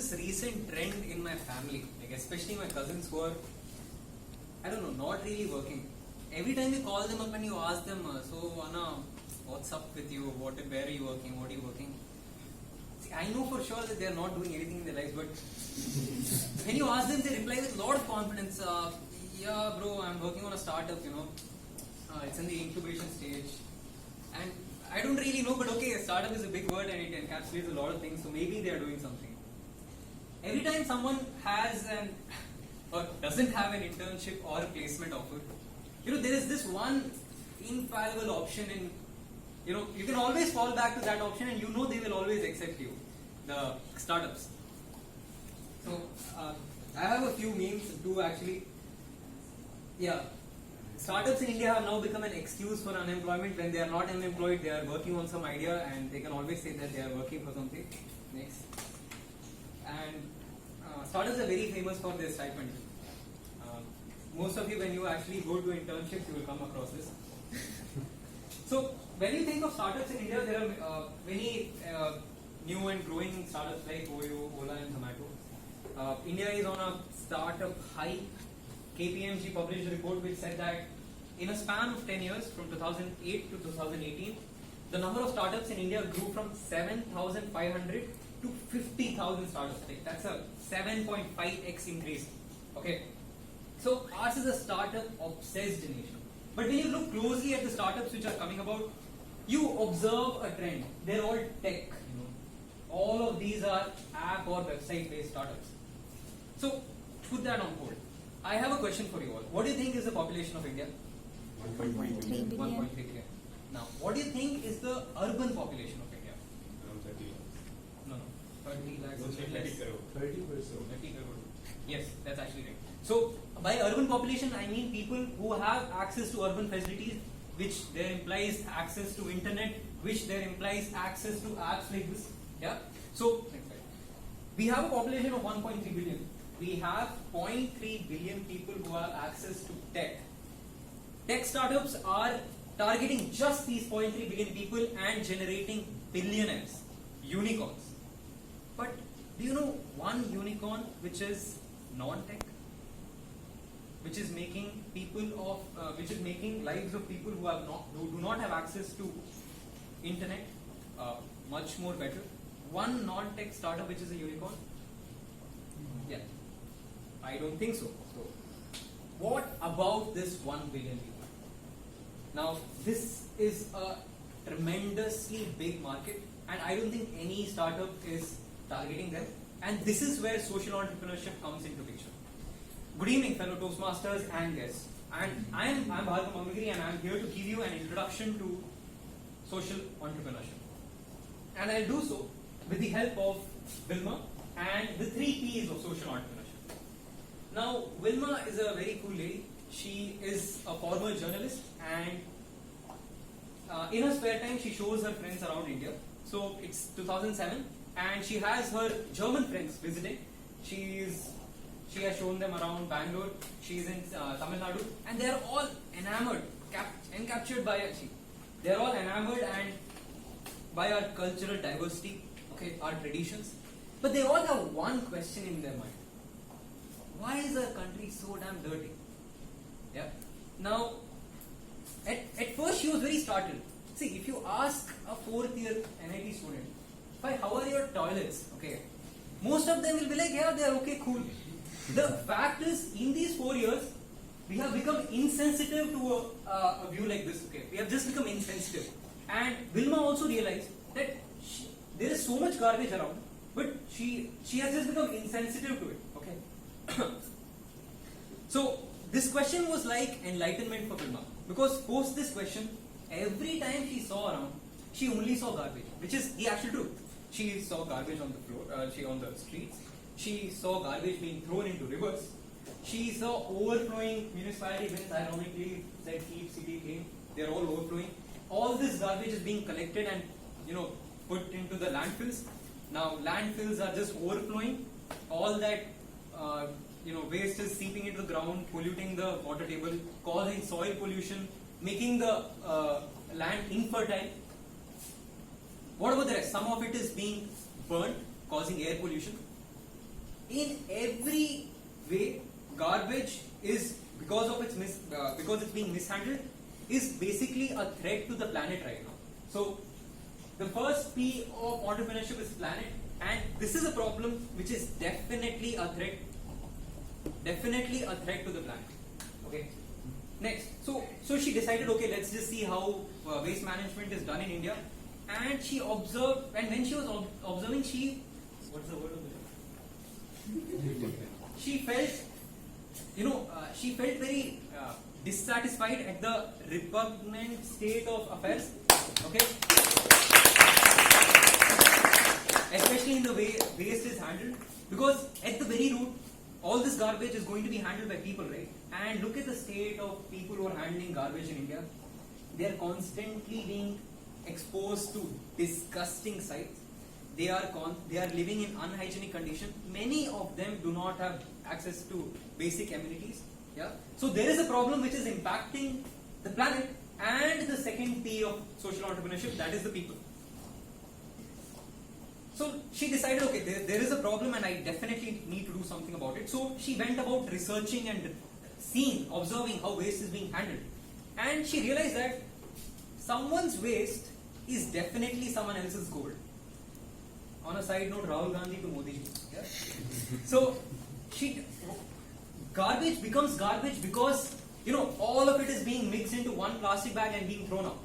this recent trend in my family, like especially my cousins who are, I don't know, not really working. Every time you call them up and you ask them, so Anna, what's up with you? Where are you working? What are you working? See, I know for sure that they are not doing anything in their lives, but when you ask them, they reply with a lot of confidence. Yeah, bro, I'm working on a startup. It's in the incubation stage, and I don't really know, but okay, a startup is a big word and it encapsulates a lot of things, so maybe they are doing something. Every time someone has or doesn't have an internship or a placement offer, there is this one infallible option in, you can always fall back to that option and they will always accept you, the startups. So, I have a few memes, two actually. Yeah. Startups in India have now become an excuse for unemployment. When they are not unemployed, they are working on some idea and they can always say that they are working for something. Next. And startups are very famous for their stipend. Most of you, when you actually go to internships, you will come across this. So, when you think of startups in India, there are many new and growing startups like Oyo, Ola and Zomato. India is on a startup high. KPMG published a report which said that in a span of 10 years, from 2008 to 2018, the number of startups in India grew from 7,500 to 50,000 startups. That's a 7.5x increase. Okay, so ours is a startup obsessed nation. But when you look closely at the startups which are coming about, you observe a trend. They're all tech. All of these are app or website based startups. So put that on hold. I have a question for you all. What do you think is the population of India? 1.3 billion. 1.3 billion. Now, what do you think is the urban population of India? Around 30 lakhs. No. 30 lakhs. Don't say 30 crore. 30 crore. 30 crore. Yes, that's actually right. So, by urban population, I mean people who have access to urban facilities, which there implies access to internet, which there implies access to apps like this. Yeah. So, next slide. We have a population of 1.3 billion. We have 0.3 billion people who have access to tech. Tech startups are targeting just these 0.3 billion people and generating billionaires, unicorns. But do you know one unicorn which is non-tech? Which is making lives of people who do not have access to internet much more better. One non-tech startup which is a unicorn? Yeah. I don't think so. So, what about this 1 billion people? Now, this is a tremendously big market, and I don't think any startup is targeting them. And this is where social entrepreneurship comes into picture. Good evening, fellow Toastmasters and guests. And I'm Bhargav Mamigiri, and I'm here to give you an introduction to social entrepreneurship. And I'll do so with the help of Wilma and the 3 P's of social entrepreneurship. Now, Wilma is a very cool lady. She is a former journalist, and in her spare time, she shows her friends around India. So it's 2007, and she has her German friends visiting. She has shown them around Bangalore. She's in Tamil Nadu, and they are all enamored, encaptured by her. They are all enamored and by our cultural diversity, okay, our traditions. But they all have one question in their mind. Why is our country so damn dirty? Yeah. Now, at first she was very startled. See, if you ask a 4th year NIT student, how are your toilets? Okay. Most of them will be like, yeah, they are okay, cool. The fact is, in these 4 years, we have become insensitive to a view like this. Okay. We have just become insensitive. And Wilma also realized that there is so much garbage around, but she has just become insensitive to it. Okay. So this question was like enlightenment for Wilma, because post this question, every time she saw around, she only saw garbage, which is the actual truth. She saw garbage on the floor, on the streets. She saw garbage being thrown into rivers. She saw overflowing municipality bins. Ironically, said keep city clean. They are all overflowing. All this garbage is being collected and put into the landfills. Now landfills are just overflowing. All that waste is seeping into the ground, polluting the water table, causing soil pollution, making the land infertile. What about the rest? Some of it is being burnt, causing air pollution. in every way, garbage is because of because it's being mishandled is basically a threat to the planet right now. So the first P of entrepreneurship is planet, and this is a problem which is definitely a threat to the planet. Okay. Next, so she decided, okay, let's just see how waste management is done in India, and she observed, and when she was observing, what's the word of it? She felt, she felt very dissatisfied at the repugnant state of affairs. Okay, especially in the way waste is handled, because at the very root, all this garbage is going to be handled by people, right? And look at the state of people who are handling garbage in India. They are constantly being exposed to disgusting sights. They are living in unhygienic conditions. Many of them do not have access to basic amenities. Yeah. So there is a problem which is impacting the planet, and the second P of social entrepreneurship, that is the people. So she decided, okay, there is a problem and I definitely need to do something about it. So she went about researching and observing how waste is being handled. And she realized that someone's waste is definitely someone else's gold. On a side note, Rahul Gandhi to Modi ji. Yeah? So garbage becomes garbage because, all of it is being mixed into one plastic bag and being thrown out.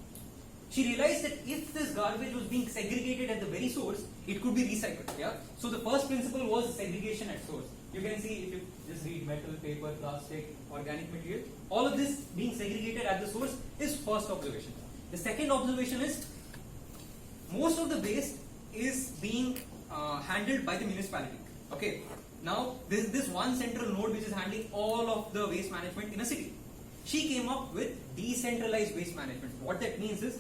She realized that if this garbage was being segregated at the very source, it could be recycled. Yeah. So the first principle was segregation at source. You can see if you just read metal, paper, plastic, organic material, all of this being segregated at the source is first observation. The second observation is most of the waste is being handled by the municipality. Okay. Now this one central node which is handling all of the waste management in a city. She came up with decentralized waste management. What that means is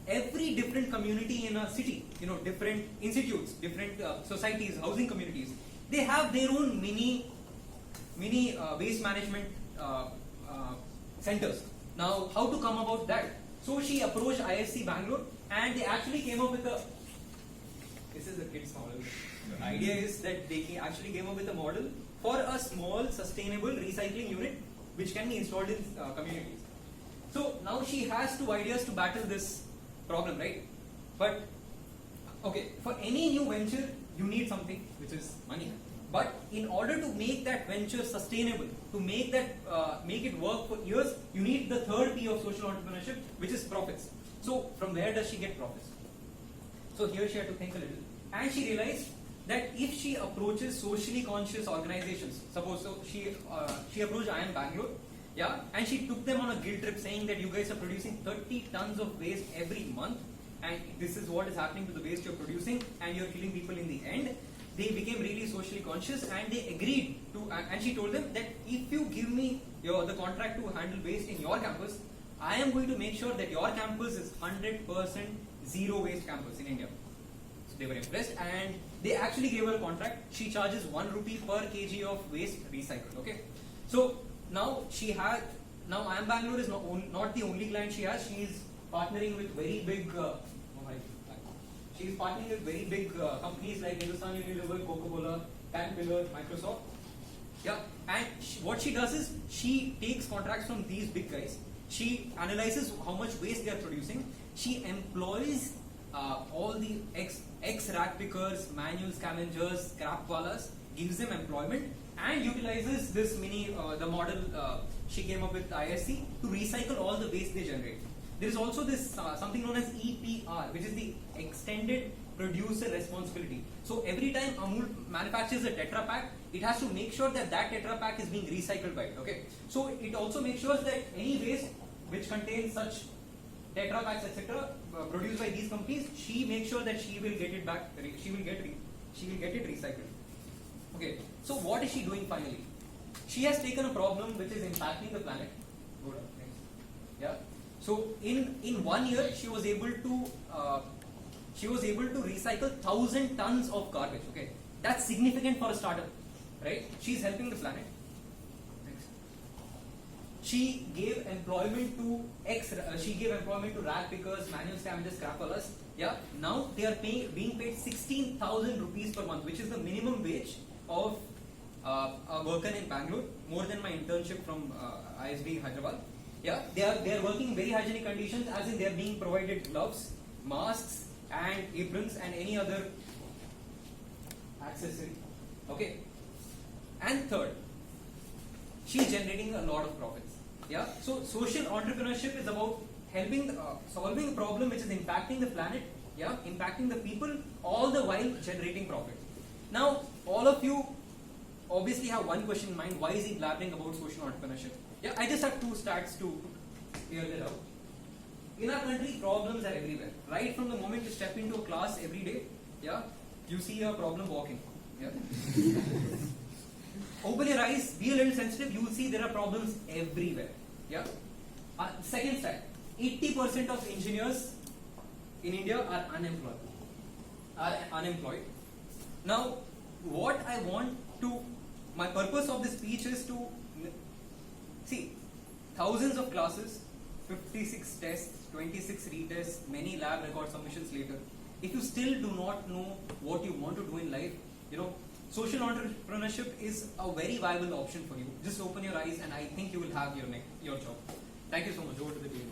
every different community in a city, different institutes, different societies, housing communities, they have their own mini waste management centers. Now, how to come about that? So she approached ISC Bangalore, and they actually came up with this is a kid's model. The idea is that they actually came up with a model for a small sustainable recycling unit which can be installed in communities. So now she has two ideas to battle this problem, right? But okay, for any new venture, you need something which is money. But in order to make that venture sustainable, to make it work for years, you need the third P of social entrepreneurship, which is profits. So from where does she get profits? So here she had to think a little, and she realized that if she approaches socially conscious organizations, suppose she approached IIM Bangalore, yeah, and she took them on a guilt trip saying that you guys are producing 30 tons of waste every month, and this is what is happening to the waste you're producing, and you're killing people in the end. They became really socially conscious, and they agreed to. And she told them that if you give me the contract to handle waste in your campus, I am going to make sure that your campus is 100% zero waste campus in India. So they were impressed, and they actually gave her a contract. She charges 1 rupee per kg of waste recycled. Okay, so now IIM Bangalore is not the only client she has. She is partnering with very big. She is partnering with very big companies like Hindustan Unilever, Coca-Cola, Caterpillar, Microsoft. Yeah, and what she does is she takes contracts from these big guys. She analyzes how much waste they are producing. She employs all the ex-rat pickers, manual scavengers, scrapwalas, gives them employment, and utilizes this the model she came up with ISC to recycle all the waste they generate. There is also this something known as EPR, which is the Extended Producer Responsibility. So every time Amul manufactures a Tetra Pak, it has to make sure that Tetra Pak is being recycled by it. Okay. So it also makes sure that any waste which contains such Tetra Paks, etc., produced by these companies, she makes sure that she will get it back. She will get it recycled. Okay. So what is she doing finally? She has taken a problem which is impacting the planet. Go down. Next. Yeah. So in 1 year, she was able to recycle 1,000 tons of garbage. Okay, that's significant for a startup, right? She's helping the planet. Next. She gave employment to rat pickers, manual scavengers, scrapwalas. Yeah, now they are being paid 16,000 rupees per month, which is the minimum wage of are working in Bangalore more than my internship from ISB Hyderabad. Yeah, they are working in very hygienic conditions, as in they are being provided gloves, masks, and aprons, and any other accessory. Okay. And third, she's generating a lot of profits. Yeah. So social entrepreneurship is about helping solving a problem which is impacting the planet. Yeah, impacting the people, all the while generating profit. Now, all of you obviously have one question in mind: why is he blabbering about social entrepreneurship? Yeah, I just have two stats to clear that out. In our country, problems are everywhere. Right from the moment you step into a class every day, yeah, you see a problem walking. Yeah. Open your eyes, be a little sensitive, you will see there are problems everywhere. Yeah. Second stat, 80% of engineers in India are unemployed. Now, what I want to, my purpose of this speech is to see thousands of classes, 56 tests, 26 retests, many lab record submissions later. If you still do not know what you want to do in life, social entrepreneurship is a very viable option for you. Just open your eyes, and I think you will have your job. Thank you so much. Over to the team.